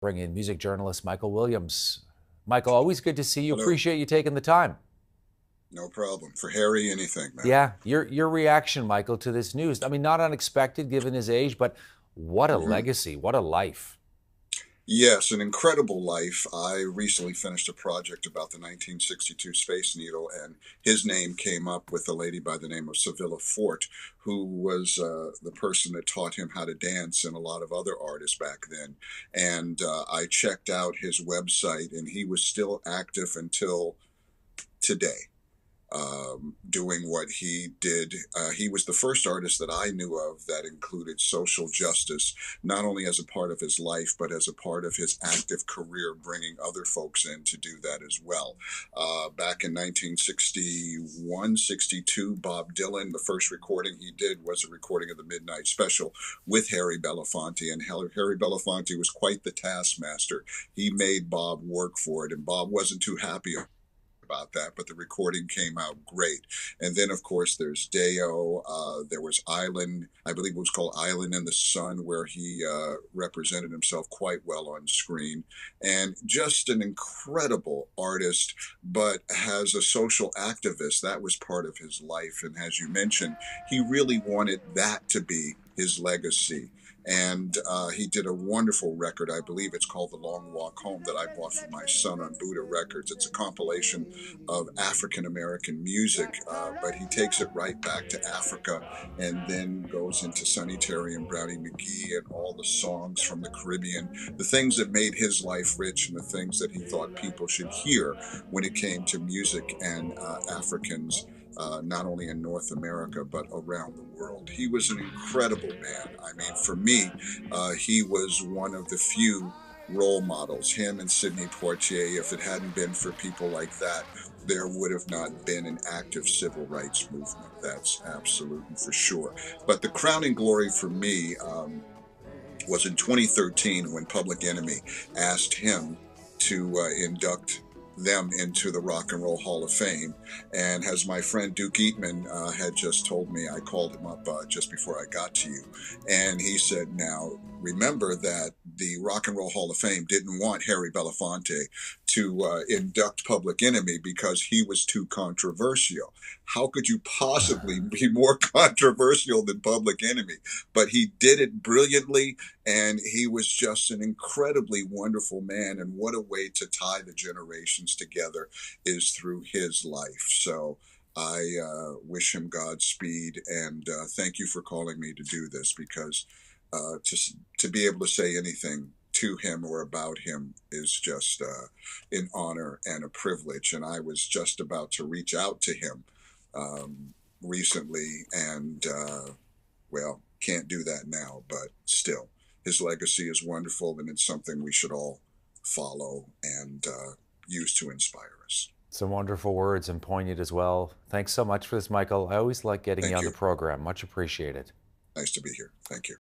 Bring in music journalist Michael Williams. Michael, always good to see you. Hello. Appreciate you taking the time. No problem. For Harry, anything, man. Yeah, your reaction, Michael, to this news. I mean, not unexpected given his age, but what a hmm legacy, what a life. Yes, an incredible life. I recently finished a project about the 1962 Space Needle, and his name came up with a lady by the name of Sevilla Fort, who was the person that taught him how to dance and a lot of other artists back then. And I checked out his website, and he was still active until today. Doing what he did. He was the first artist that I knew of that included social justice, not only as a part of his life, but as a part of his active career, bringing other folks in to do that as well. Back in 1961, 62, Bob Dylan, the first recording he did was a recording of the Midnight Special with Harry Belafonte, and Harry Belafonte was quite the taskmaster. He made Bob work for it, and Bob wasn't too happy about that, but the recording came out great. And then, of course, there's Deo. There was Island, I believe it was called Island in the Sun, where he represented himself quite well on screen. And just an incredible artist, but as a social activist, that was part of his life. And as you mentioned, he really wanted that to be his legacy. And he did a wonderful record. I believe it's called The Long Walk Home, that I bought for my son on Buddha Records. It's a compilation of African American music, but he takes it right back to Africa and then goes into Sonny Terry and Brownie McGee and all the songs from the Caribbean, the things that made his life rich and the things that he thought people should hear when it came to music and Africans. Not only in North America, but around the world. He was an incredible man. I mean, for me, he was one of the few role models, him and Sidney Poitier. If it hadn't been for people like that, there would have not been an active civil rights movement. That's absolutely for sure. But the crowning glory for me was in 2013 when Public Enemy asked him to induct them into the Rock and Roll Hall of Fame. And as my friend Duke Eatman had just told me, I called him up just before I got to you. And he said, now, remember that the Rock and Roll Hall of Fame didn't want Harry Belafonte to induct Public Enemy because he was too controversial. How could you possibly be more controversial than Public Enemy? But he did it brilliantly, and he was just an incredibly wonderful man. And what a way to tie the generations together is through his life. So I wish him Godspeed, and thank you for calling me to do this, because to be able to say anything to him or about him is just an honor and a privilege. And I was just about to reach out to him recently, and well, can't do that now, but still, his legacy is wonderful, and it's something we should all follow and use to inspire us. Some wonderful words and poignant as well. Thanks so much for this, Michael. I always like getting you Thank on the you. program. Much appreciated. Nice to be here. Thank you.